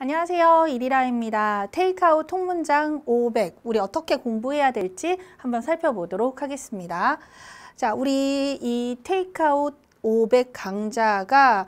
안녕하세요. 이리라입니다. 테이크아웃 통문장 500, 우리 어떻게 공부해야 될지 한번 살펴보도록 하겠습니다. 자, 우리 이 테이크아웃 500 강좌가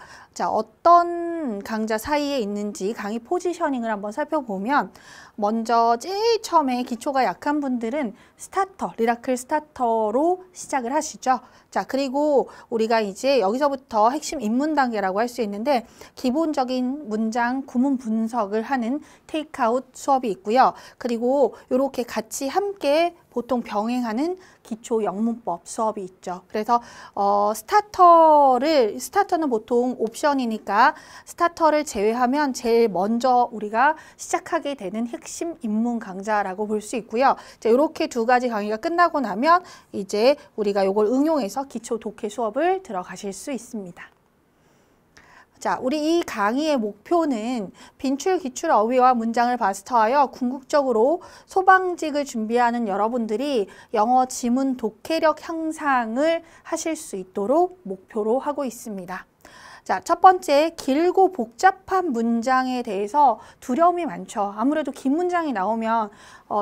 어떤 강좌 사이에 있는지 강의 포지셔닝을 한번 살펴보면, 먼저 제일 처음에 기초가 약한 분들은 스타터, 리라클 스타터로 시작을 하시죠. 자, 그리고 우리가 이제 여기서부터 핵심 입문 단계라고 할 수 있는데, 기본적인 문장 구문 분석을 하는 테이크아웃 수업이 있고요. 그리고 이렇게 같이 함께 보통 병행하는 기초 영문법 수업이 있죠. 그래서 스타터는 보통 옵션이니까 스타터를 제외하면 제일 먼저 우리가 시작하게 되는 핵심 입문 강좌라고 볼 수 있고요. 이렇게 두 가지 강의가 끝나고 나면 이제 우리가 이걸 응용해서 기초 독해 수업을 들어가실 수 있습니다. 자, 우리 이 강의의 목표는 빈출, 기출, 어휘와 문장을 마스터하여 궁극적으로 소방직을 준비하는 여러분들이 영어 지문 독해력 향상을 하실 수 있도록 목표로 하고 있습니다. 자, 첫 번째, 길고 복잡한 문장에 대해서 두려움이 많죠. 아무래도 긴 문장이 나오면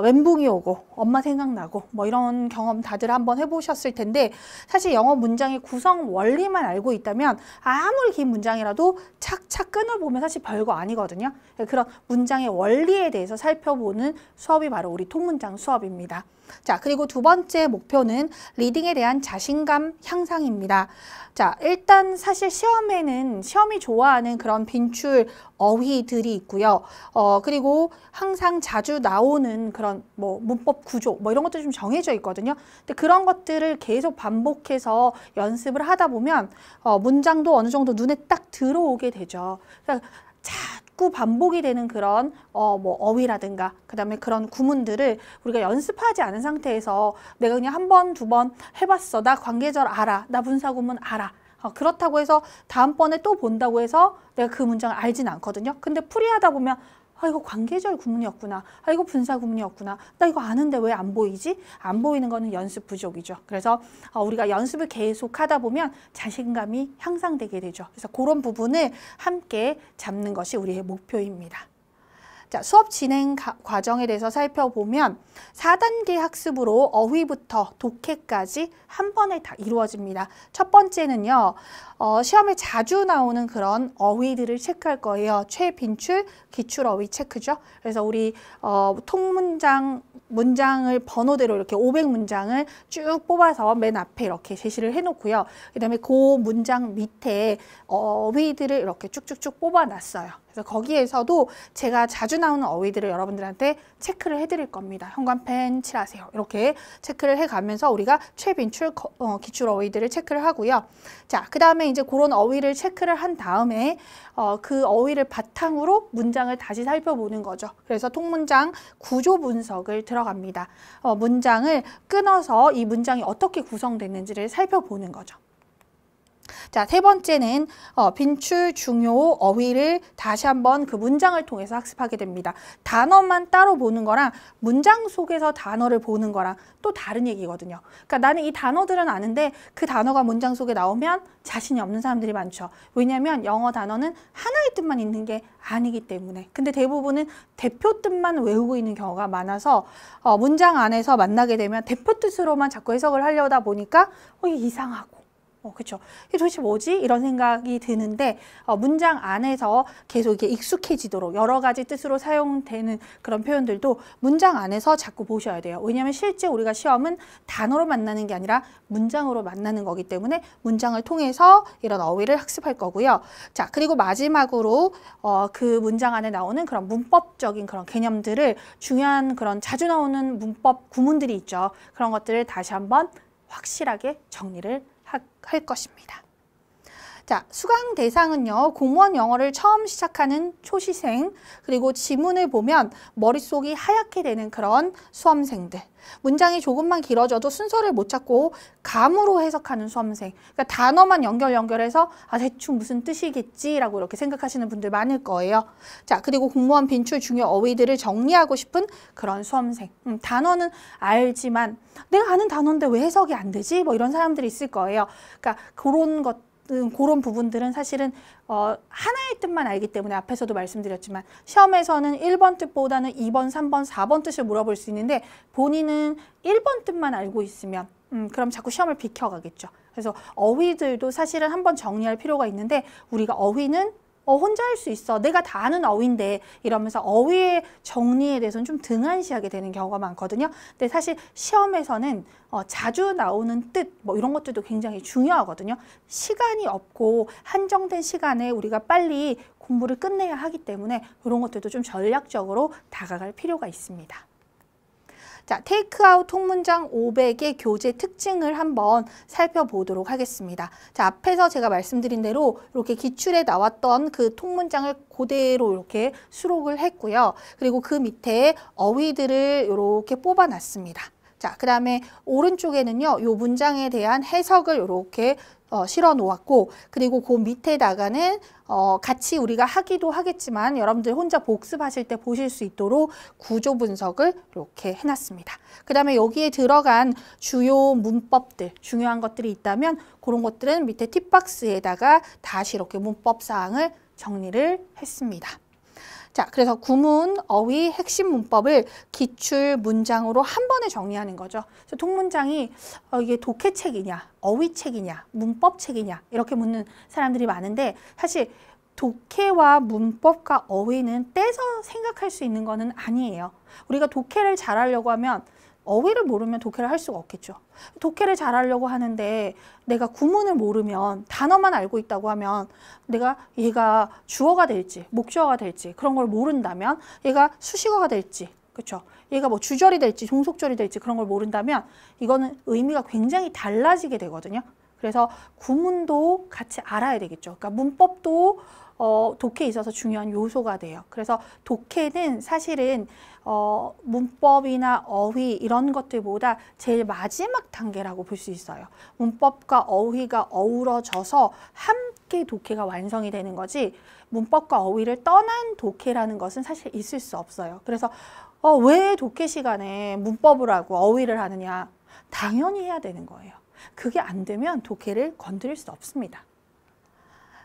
멘붕이 오고 엄마 생각나고 뭐 이런 경험 다들 한번 해보셨을 텐데, 사실 영어 문장의 구성 원리만 알고 있다면 아무리 긴 문장이라도 착착 끊어보면 사실 별거 아니거든요. 그런 문장의 원리에 대해서 살펴보는 수업이 바로 우리 통문장 수업입니다. 자, 그리고 두 번째 목표는 리딩에 대한 자신감 향상입니다. 자, 일단 사실 시험이 좋아하는 그런 빈출 어휘들이 있고요. 그리고 항상 자주 나오는 그런 뭐 문법 구조 뭐 이런 것도 좀 정해져 있거든요. 근데 그런 것들을 계속 반복해서 연습을 하다 보면 문장도 어느 정도 눈에 딱 들어오게 되죠. 그러니까 자꾸 반복이 되는 그런 뭐 어휘라든가 그다음에 그런 구문들을 우리가 연습하지 않은 상태에서 내가 그냥 한 번, 두 번 해봤어. 나 관계절 알아. 나 분사구문 알아. 그렇다고 해서 다음번에 또 본다고 해서 내가 그 문장을 알진 않거든요. 근데 풀이하다 보면 아, 이거 관계절 구문이었구나. 아, 이거 분사 구문이었구나. 나 이거 아는데 왜 안 보이지? 안 보이는 거는 연습 부족이죠. 그래서 우리가 연습을 계속 하다 보면 자신감이 향상되게 되죠. 그래서 그런 부분을 함께 잡는 것이 우리의 목표입니다. 자, 수업 진행 과정에 대해서 살펴보면 4단계 학습으로 어휘부터 독해까지 한 번에 다 이루어집니다. 첫 번째는요, 시험에 자주 나오는 그런 어휘들을 체크할 거예요. 최빈출, 기출 어휘 체크죠. 그래서 우리 문장을 번호대로 이렇게 500문장을 쭉 뽑아서 맨 앞에 이렇게 제시를 해놓고요. 그 다음에 그 문장 밑에 어휘들을 이렇게 쭉쭉쭉 뽑아놨어요. 그래서 거기에서도 제가 자주 나오는 어휘들을 여러분들한테 체크를 해드릴 겁니다. 형광펜 칠하세요. 이렇게 체크를 해가면서 우리가 최빈출, 기출 어휘들을 체크를 하고요. 자, 그 다음에 이제 그런 어휘를 체크를 한 다음에 그 어휘를 바탕으로 문장을 다시 살펴보는 거죠. 그래서 통문장 구조 분석을 들어갑니다. 문장을 끊어서 이 문장이 어떻게 구성됐는지를 살펴보는 거죠. 자, 세 번째는 빈출 중요 어휘를 다시 한번 그 문장을 통해서 학습하게 됩니다. 단어만 따로 보는 거랑 문장 속에서 단어를 보는 거랑 또 다른 얘기거든요. 그러니까 나는 이 단어들은 아는데 그 단어가 문장 속에 나오면 자신이 없는 사람들이 많죠. 왜냐하면 영어 단어는 하나의 뜻만 있는 게 아니기 때문에. 근데 대부분은 대표 뜻만 외우고 있는 경우가 많아서 문장 안에서 만나게 되면 대표 뜻으로만 자꾸 해석을 하려다 보니까 이게 이상하고 그렇죠. 이게 도대체 뭐지? 이런 생각이 드는데 문장 안에서 계속 이렇게 익숙해지도록 여러 가지 뜻으로 사용되는 그런 표현들도 문장 안에서 자꾸 보셔야 돼요. 왜냐하면 실제 우리가 시험은 단어로 만나는 게 아니라 문장으로 만나는 거기 때문에 문장을 통해서 이런 어휘를 학습할 거고요. 자, 그리고 마지막으로 그 문장 안에 나오는 그런 문법적인 그런 개념들을 중요한 그런 자주 나오는 문법 구문들이 있죠. 그런 것들을 다시 한번 확실하게 정리를 할 것입니다. 자, 수강 대상은요, 공무원 영어를 처음 시작하는 초시생, 그리고 지문을 보면 머릿속이 하얗게 되는 그런 수험생들, 문장이 조금만 길어져도 순서를 못 찾고 감으로 해석하는 수험생, 그러니까 단어만 연결해서 대충 무슨 뜻이겠지라고 이렇게 생각하시는 분들 많을 거예요. 자, 그리고 공무원 빈출 중요 어휘들을 정리하고 싶은 그런 수험생, 단어는 알지만 내가 아는 단어인데 왜 해석이 안 되지? 뭐 이런 사람들이 있을 거예요. 그러니까 그런 것 그런 부분들은 사실은 하나의 뜻만 알기 때문에 앞에서도 말씀드렸지만 시험에서는 1번 뜻보다는 2번, 3번, 4번 뜻을 물어볼 수 있는데 본인은 1번 뜻만 알고 있으면 그럼 자꾸 시험을 비켜가겠죠. 그래서 어휘들도 사실은 한번 정리할 필요가 있는데 우리가 어휘는 혼자 할 수 있어. 내가 다 아는 어휘인데 이러면서 어휘의 정리에 대해서는 좀 등한시하게 되는 경우가 많거든요. 근데 사실 시험에서는 자주 나오는 뜻 뭐 이런 것들도 굉장히 중요하거든요. 시간이 없고 한정된 시간에 우리가 빨리 공부를 끝내야 하기 때문에 이런 것들도 좀 전략적으로 다가갈 필요가 있습니다. 자, 테이크아웃 통문장 500의 교재 특징을 한번 살펴보도록 하겠습니다. 자, 앞에서 제가 말씀드린 대로 이렇게 기출에 나왔던 그 통문장을 그대로 이렇게 수록을 했고요. 그리고 그 밑에 어휘들을 이렇게 뽑아놨습니다. 자, 그 다음에 오른쪽에는요, 이 문장에 대한 해석을 이렇게 실어 놓았고, 그리고 그 밑에다가는 같이 우리가 하기도 하겠지만 여러분들 혼자 복습하실 때 보실 수 있도록 구조 분석을 이렇게 해놨습니다. 그 다음에 여기에 들어간 주요 문법들, 중요한 것들이 있다면 그런 것들은 밑에 팁박스에다가 다시 이렇게 문법 사항을 정리를 했습니다. 자, 그래서 구문, 어휘, 핵심 문법을 기출 문장으로 한 번에 정리하는 거죠. 그래서 통문장이 이게 독해책이냐, 어휘책이냐, 문법책이냐 이렇게 묻는 사람들이 많은데 사실 독해와 문법과 어휘는 떼서 생각할 수 있는 거는 아니에요. 우리가 독해를 잘하려고 하면 어휘를 모르면 독해를 할 수가 없겠죠. 독해를 잘하려고 하는데 내가 구문을 모르면 단어만 알고 있다고 하면 얘가 주어가 될지 목주어가 될지 그런 걸 모른다면 얘가 수식어가 될지 그렇죠. 얘가 뭐 주절이 될지 종속절이 될지 그런 걸 모른다면 이거는 의미가 굉장히 달라지게 되거든요. 그래서 구문도 같이 알아야 되겠죠. 그러니까 문법도 독해에 있어서 중요한 요소가 돼요. 그래서 독해는 사실은 문법이나 어휘 이런 것들보다 제일 마지막 단계라고 볼 수 있어요. 문법과 어휘가 어우러져서 함께 독해가 완성이 되는 거지 문법과 어휘를 떠난 독해라는 것은 사실 있을 수 없어요. 그래서 왜 독해 시간에 문법을 하고 어휘를 하느냐? 당연히 해야 되는 거예요. 그게 안 되면 독해를 건드릴 수 없습니다.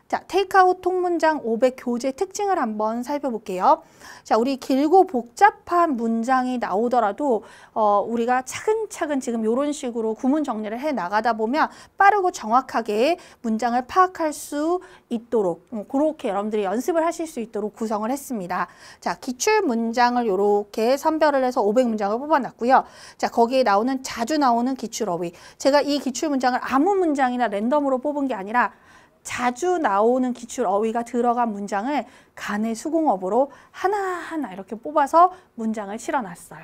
자, 테이크아웃 통문장 500 교재 특징을 한번 살펴볼게요. 자, 우리 길고 복잡한 문장이 나오더라도 우리가 차근차근 지금 이런 식으로 구문 정리를 해 나가다 보면 빠르고 정확하게 문장을 파악할 수 있도록 그렇게 여러분들이 연습을 하실 수 있도록 구성을 했습니다. 자, 기출 문장을 이렇게 선별을 해서 500문장을 뽑아놨고요. 자, 거기에 나오는 자주 나오는 기출 어휘. 제가 이 기출 문장을 아무 문장이나 랜덤으로 뽑은 게 아니라 자주 나오는 기출 어휘가 들어간 문장을 간의 수공업으로 하나하나 이렇게 뽑아서 문장을 실어놨어요.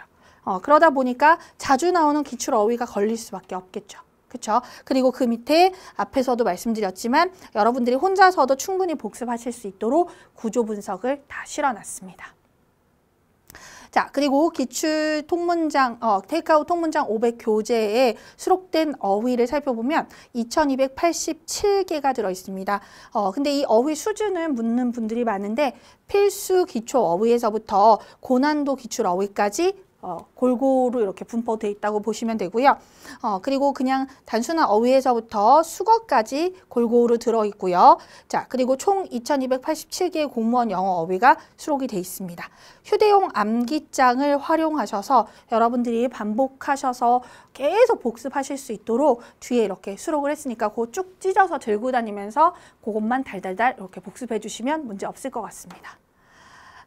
그러다 보니까 자주 나오는 기출 어휘가 걸릴 수밖에 없겠죠. 그렇죠? 그리고 그 밑에 앞에서도 말씀드렸지만 여러분들이 혼자서도 충분히 복습하실 수 있도록 구조 분석을 다 실어놨습니다. 자, 그리고 기출 통문장, 테이크아웃 통문장 500 교재에 수록된 어휘를 살펴보면 2287개가 들어있습니다. 근데 이 어휘 수준을 묻는 분들이 많은데 필수 기초 어휘에서부터 고난도 기출 어휘까지 골고루 이렇게 분포되어 있다고 보시면 되고요. 그리고 그냥 단순한 어휘에서부터 수거까지 골고루 들어있고요. 자, 그리고 총 2287개의 공무원 영어 어휘가 수록이 되어 있습니다. 휴대용 암기장을 활용하셔서 여러분들이 반복하셔서 계속 복습하실 수 있도록 뒤에 이렇게 수록을 했으니까 그거 쭉 찢어서 들고 다니면서 그것만 달달달 이렇게 복습해 주시면 문제 없을 것 같습니다.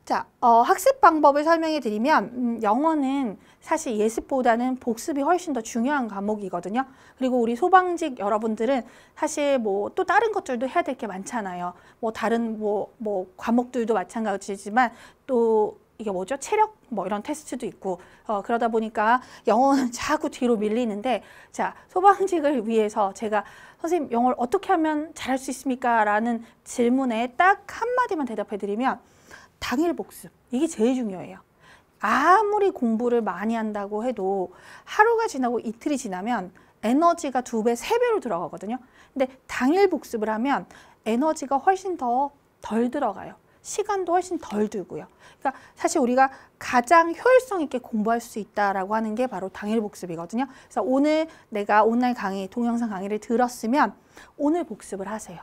자, 학습 방법을 설명해 드리면 영어는 사실 예습보다는 복습이 훨씬 더 중요한 과목이거든요. 그리고 우리 소방직 여러분들은 사실 뭐 또 다른 것들도 해야 될 게 많잖아요. 뭐 다른 뭐 과목들도 마찬가지지만 또 이게 뭐죠? 체력 뭐 이런 테스트도 있고 그러다 보니까 영어는 자꾸 뒤로 밀리는데 자, 소방직을 위해서 제가 선생님 영어를 어떻게 하면 잘할 수 있습니까? 라는 질문에 딱 한마디만 대답해 드리면 당일 복습, 이게 제일 중요해요. 아무리 공부를 많이 한다고 해도 하루가 지나고 이틀이 지나면 에너지가 2배, 3배로 들어가거든요. 근데 당일 복습을 하면 에너지가 훨씬 더 덜 들어가요. 시간도 훨씬 덜 들고요. 그러니까 사실 우리가 가장 효율성 있게 공부할 수 있다라고 하는 게 바로 당일 복습이거든요. 그래서 오늘 내가 온라인 강의, 동영상 강의를 들었으면 오늘 복습을 하세요.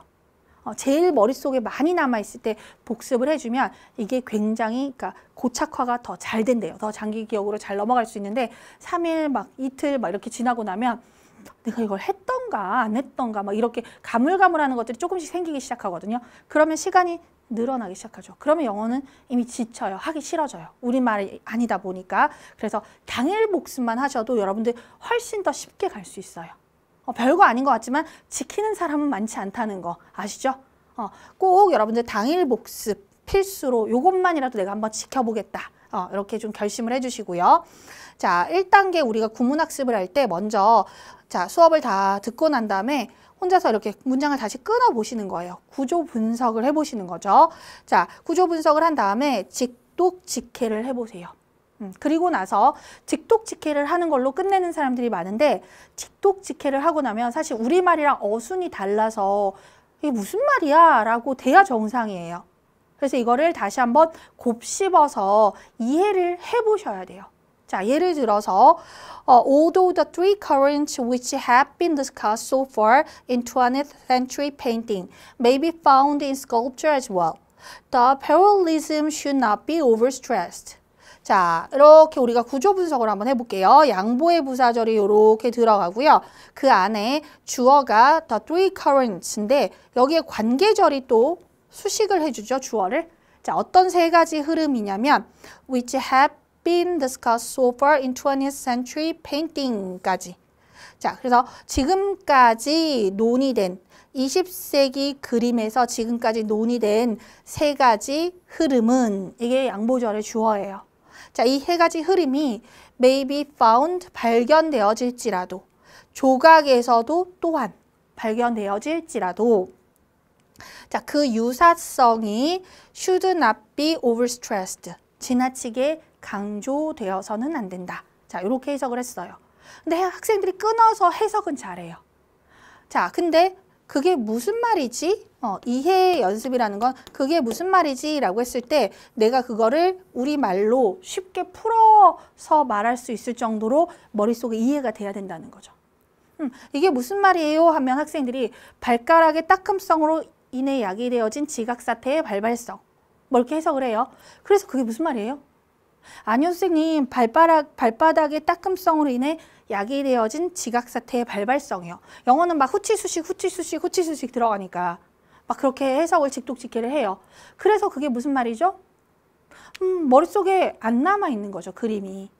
제일 머릿속에 많이 남아있을 때 복습을 해주면 이게 굉장히 그러니까 고착화가 더 잘 된대요. 더 장기 기억으로 잘 넘어갈 수 있는데 3일 막 이틀 막 이렇게 지나고 나면 내가 이걸 했던가 안 했던가 막 이렇게 가물가물하는 것들이 조금씩 생기기 시작하거든요. 그러면 시간이 늘어나기 시작하죠. 그러면 영어는 이미 지쳐요. 하기 싫어져요. 우리말이 아니다 보니까. 그래서 당일 복습만 하셔도 여러분들 훨씬 더 쉽게 갈 수 있어요. 별거 아닌 것 같지만 지키는 사람은 많지 않다는 거 아시죠? 꼭 여러분들 당일 복습 필수로 이것만이라도 내가 한번 지켜보겠다. 이렇게 좀 결심을 해주시고요. 자, 1단계 우리가 구문학습을 할 때 먼저 자 수업을 다 듣고 난 다음에 혼자서 이렇게 문장을 다시 끊어 보시는 거예요. 구조 분석을 해보시는 거죠. 자, 구조 분석을 한 다음에 직독직해를 해보세요. 그리고 나서 직독직해를 하는 걸로 끝내는 사람들이 많은데 직독직해를 하고 나면 사실 우리말이랑 어순이 달라서 이게 무슨 말이야? 라고 돼야 정상이에요. 그래서 이거를 다시 한번 곱씹어서 이해를 해보셔야 돼요. 자, 예를 들어서 although the three currents which have been discussed so far in 20th century painting may be found in sculpture as well, the parallelism should not be overstressed. 자, 이렇게 우리가 구조 분석을 한번 해볼게요. 양보의 부사절이 이렇게 들어가고요. 그 안에 주어가 the three currents인데 여기에 관계절이 또 수식을 해주죠, 주어를. 자, 어떤 세 가지 흐름이냐면 which have been discussed so far in 20th century painting까지. 자, 그래서 지금까지 논의된 20세기 그림에서 지금까지 논의된 세 가지 흐름은 이게 양보절의 주어예요. 자, 이 세 가지 흐름이 may be found 발견되어질지라도 조각에서도 또한 발견되어질지라도 자, 그 유사성이 should not be overstressed 지나치게 강조되어서는 안 된다. 자, 이렇게 해석을 했어요. 근데 학생들이 끊어서 해석은 잘해요. 자, 근데 그게 무슨 말이지? 이해 연습이라는 건 그게 무슨 말이지? 라고 했을 때 내가 그거를 우리말로 쉽게 풀어서 말할 수 있을 정도로 머릿속에 이해가 돼야 된다는 거죠. 이게 무슨 말이에요? 하면 학생들이 발가락의 따끔성으로 인해 야기되어진 지각사태의 발발성. 뭐 이렇게 해석을 해요. 그래서 그게 무슨 말이에요? 아니요, 선생님. 발바닥의 따끔성으로 인해 야기되어진 지각사태의 발발성이요. 영어는 막 후치수식 들어가니까 막 그렇게 해석을 직독직해를 해요. 그래서 그게 무슨 말이죠? 머릿속에 안 남아있는 거죠, 그림이.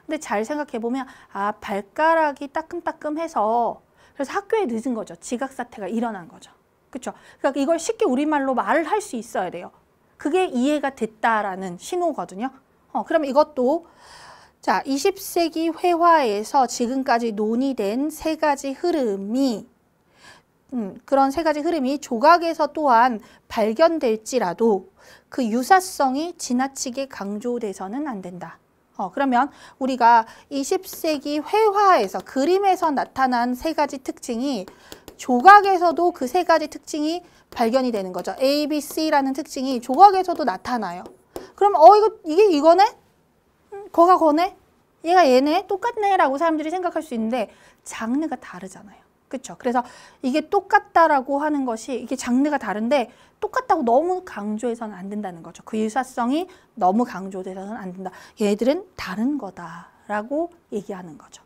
근데 잘 생각해보면 아, 발가락이 따끔따끔해서 그래서 학교에 늦은 거죠. 지각사태가 일어난 거죠. 그렇죠? 그러니까 이걸 쉽게 우리말로 말을 할 수 있어야 돼요. 그게 이해가 됐다라는 신호거든요. 그럼 이것도 자 20세기 회화에서 지금까지 논의된 세 가지 흐름이 그런 세 가지 흐름이 조각에서 또한 발견될지라도 그 유사성이 지나치게 강조돼서는 안 된다. 그러면 우리가 20세기 회화에서 그림에서 나타난 세 가지 특징이 조각에서도 그 세 가지 특징이 발견이 되는 거죠. A, B, C라는 특징이 조각에서도 나타나요. 그럼 이게 이거네? 거가 거네? 얘가 얘네? 똑같네? 라고 사람들이 생각할 수 있는데 장르가 다르잖아요. 그렇죠? 그래서 이게 똑같다라고 하는 것이 이게 장르가 다른데 똑같다고 너무 강조해서는 안 된다는 거죠. 그 유사성이 너무 강조돼서는 안 된다. 얘들은 다른 거다라고 얘기하는 거죠.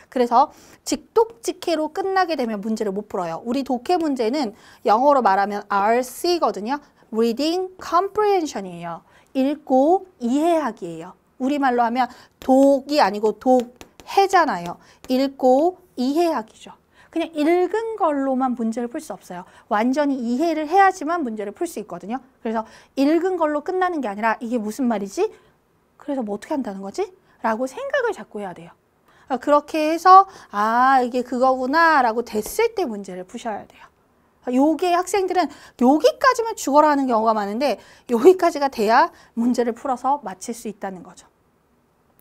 그래서 직독직해로 끝나게 되면 문제를 못 풀어요. 우리 독해 문제는 영어로 말하면 RC거든요. Reading Comprehension이에요. 읽고 이해하기예요. 우리말로 하면 독이 아니고 독해잖아요. 읽고 이해하기죠. 그냥 읽은 걸로만 문제를 풀 수 없어요. 완전히 이해를 해야지만 문제를 풀 수 있거든요. 그래서 읽은 걸로 끝나는 게 아니라 이게 무슨 말이지? 그래서 뭐 어떻게 한다는 거지? 라고 생각을 자꾸 해야 돼요. 그렇게 해서 아 이게 그거구나 라고 됐을 때 문제를 푸셔야 돼요. 요게 학생들은 여기까지만 죽어라 하는 경우가 많은데 여기까지가 돼야 문제를 풀어서 맞힐 수 있다는 거죠.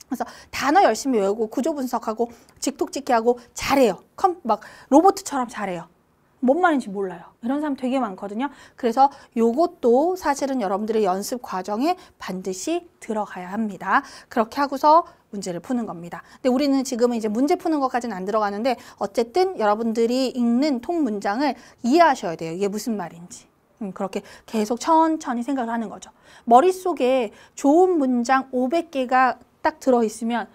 그래서 단어 열심히 외우고 구조 분석하고 직독직해하고 잘해요. 막 로봇처럼 잘해요. 뭔 말인지 몰라요. 이런 사람 되게 많거든요. 그래서 요것도 사실은 여러분들의 연습 과정에 반드시 들어가야 합니다. 그렇게 하고서 문제를 푸는 겁니다. 근데 우리는 지금은 이제 문제 푸는 것까지는 안 들어가는데 어쨌든 여러분들이 읽는 통문장을 이해하셔야 돼요. 이게 무슨 말인지. 그렇게 계속 천천히 생각을 하는 거죠. 머릿속에 좋은 문장 500개가 딱 들어있으면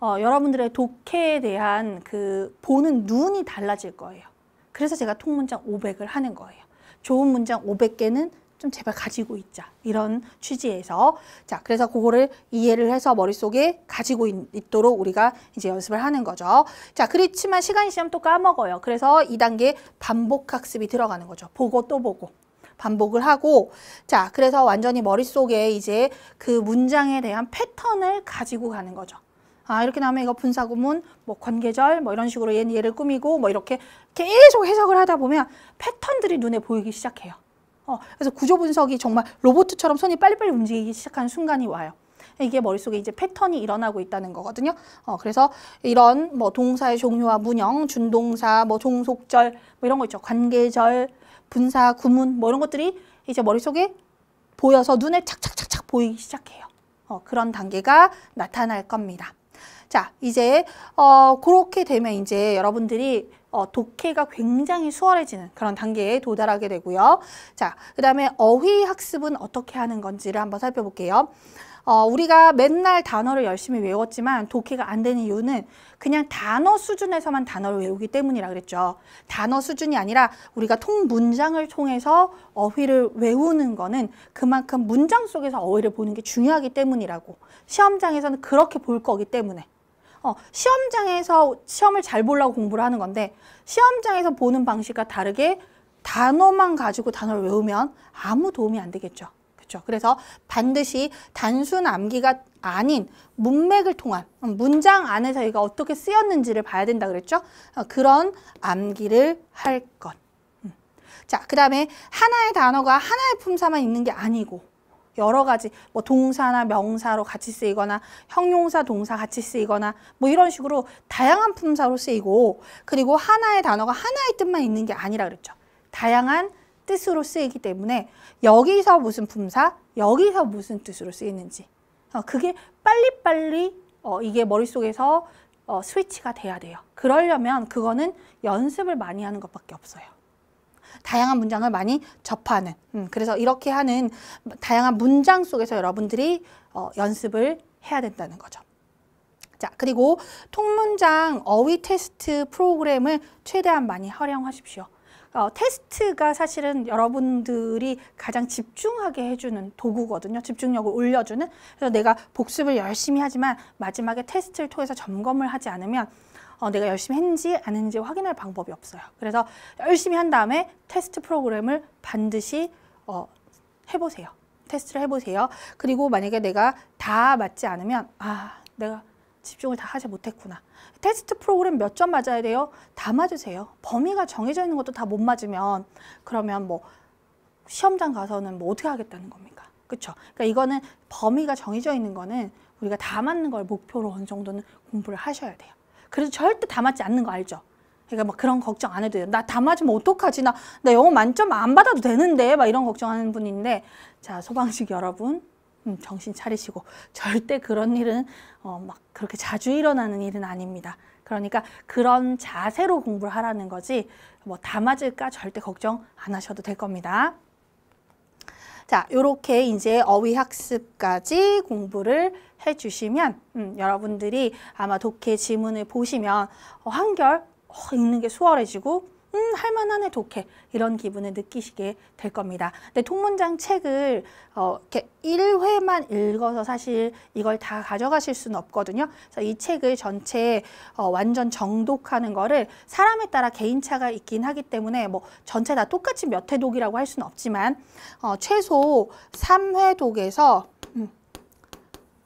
여러분들의 독해에 대한 그 보는 눈이 달라질 거예요. 그래서 제가 통문장 500을 하는 거예요. 좋은 문장 500개는 좀 제발 가지고 있자. 이런 취지에서. 자, 그래서 그거를 이해를 해서 머릿속에 가지고 있도록 우리가 이제 연습을 하는 거죠. 자, 그렇지만 시간이 지나면 또 까먹어요. 그래서 2단계 반복 학습이 들어가는 거죠. 보고 또 보고. 반복을 하고, 자, 그래서 완전히 머릿속에 이제 그 문장에 대한 패턴을 가지고 가는 거죠. 아, 이렇게 나오면 이거 분사구문, 뭐 관계절, 뭐 이런 식으로 얘를 꾸미고, 뭐 이렇게 계속 해석을 하다 보면 패턴들이 눈에 보이기 시작해요. 그래서 구조 분석이 정말 로봇처럼 손이 빨리빨리 움직이기 시작하는 순간이 와요. 이게 머릿속에 이제 패턴이 일어나고 있다는 거거든요. 그래서 이런 뭐 동사의 종류와 문형, 준동사, 뭐 종속절, 뭐 이런 거 있죠. 관계절, 분사, 구문, 뭐 이런 것들이 이제 머릿속에 보여서 눈에 착착착착 보이기 시작해요. 그런 단계가 나타날 겁니다. 자, 이제 그렇게 되면 이제 여러분들이 독해가 굉장히 수월해지는 그런 단계에 도달하게 되고요. 자, 그 다음에 어휘 학습은 어떻게 하는 건지를 한번 살펴볼게요. 우리가 맨날 단어를 열심히 외웠지만 독해가 안 되는 이유는 그냥 단어 수준에서만 단어를 외우기 때문이라 그랬죠. 단어 수준이 아니라 우리가 통문장을 통해서 어휘를 외우는 거는 그만큼 문장 속에서 어휘를 보는 게 중요하기 때문이라고. 시험장에서는 그렇게 볼 거기 때문에. 시험장에서 시험을 잘 보려고 공부를 하는 건데 시험장에서 보는 방식과 다르게 단어만 가지고 단어를 외우면 아무 도움이 안 되겠죠. 그렇죠? 그래서 반드시 단순 암기가 아닌 문맥을 통한 문장 안에서 이가 어떻게 쓰였는지를 봐야 된다 그랬죠? 그런 암기를 할 것. 자, 그 다음에 하나의 단어가 하나의 품사만 있는 게 아니고 여러 가지 뭐 동사나 명사로 같이 쓰이거나 형용사, 동사 같이 쓰이거나 뭐 이런 식으로 다양한 품사로 쓰이고 그리고 하나의 단어가 하나의 뜻만 있는 게 아니라 그랬죠. 다양한 뜻으로 쓰이기 때문에 여기서 무슨 품사, 여기서 무슨 뜻으로 쓰이는지 그게 빨리빨리 이게 머릿속에서 스위치가 돼야 돼요. 그러려면 그거는 연습을 많이 하는 것밖에 없어요. 다양한 문장을 많이 접하는 그래서 이렇게 하는 다양한 문장 속에서 여러분들이 연습을 해야 된다는 거죠. 자, 그리고 통문장 어휘 테스트 프로그램을 최대한 많이 활용하십시오. 테스트가 사실은 여러분들이 가장 집중하게 해주는 도구거든요. 집중력을 올려주는. 그래서 내가 복습을 열심히 하지만 마지막에 테스트를 통해서 점검을 하지 않으면 내가 열심히 했는지 안 했는지 확인할 방법이 없어요. 그래서 열심히 한 다음에 테스트 프로그램을 반드시 해보세요. 테스트를 해보세요. 그리고 만약에 내가 다 맞지 않으면 내가 집중을 다 하지 못했구나. 테스트 프로그램 몇 점 맞아야 돼요? 다 맞으세요. 범위가 정해져 있는 것도 다 못 맞으면 그러면 뭐 시험장 가서는 뭐 어떻게 하겠다는 겁니까? 그렇죠? 그러니까 이거는 범위가 정해져 있는 거는 우리가 다 맞는 걸 목표로 어느 정도는 공부를 하셔야 돼요. 그래서 절대 다 맞지 않는 거 알죠? 그러니까 막 그런 걱정 안 해도 돼요. 나 다 맞으면 어떡하지? 나 영어 만점 안 받아도 되는데 막 이런 걱정하는 분인데 자, 소방식 여러분 정신 차리시고 절대 그런 일은 막 그렇게 자주 일어나는 일은 아닙니다. 그러니까 그런 자세로 공부를 하라는 거지 뭐 다 맞을까 절대 걱정 안 하셔도 될 겁니다. 자, 요렇게 이제 어휘 학습까지 공부를 해주시면 여러분들이 아마 독해 지문을 보시면 한결 읽는 게 수월해지고 할만하네 독해 이런 기분을 느끼시게 될 겁니다. 근데 통문장 책을 이렇게 1회만 읽어서 사실 이걸 다 가져가실 수는 없거든요. 그래서 이 책을 전체 완전 정독하는 거를 사람에 따라 개인차가 있긴 하기 때문에 뭐 전체 다 똑같이 몇 회 독이라고 할 수는 없지만 최소 3회 독에서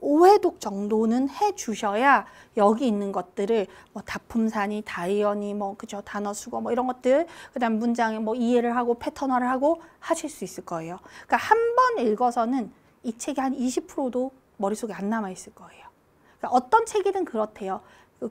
5회 독 정도는 해주셔야 여기 있는 것들을 뭐 다품사니, 다이어니, 뭐 그죠 단어 수거 뭐 이런 것들 그다음 문장에 뭐 이해를 하고 패턴화를 하고 하실 수 있을 거예요. 그러니까 한 번 읽어서는 이 책이 한 20%도 머릿속에 안 남아 있을 거예요. 그러니까 어떤 책이든 그렇대요.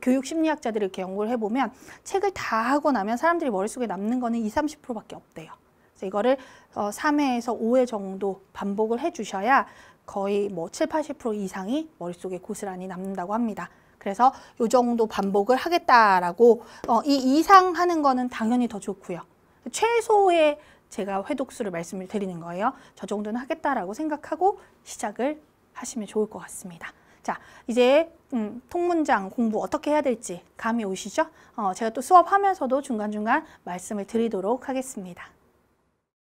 교육 심리학자들이 이렇게 연구를 해보면 책을 다 하고 나면 사람들이 머릿속에 남는 거는 20~30%밖에 없대요. 그래서 이거를 3회에서 5회 정도 반복을 해주셔야 거의 뭐 70~80% 이상이 머릿속에 고스란히 남는다고 합니다. 그래서 이 정도 반복을 하겠다라고 이 이상 하는 거는 당연히 더 좋고요. 최소의 제가 회독수를 말씀을 드리는 거예요. 저 정도는 하겠다라고 생각하고 시작을 하시면 좋을 것 같습니다. 자, 이제 통문장 공부 어떻게 해야 될지 감이 오시죠? 제가 또 수업하면서도 중간중간 말씀을 드리도록 하겠습니다.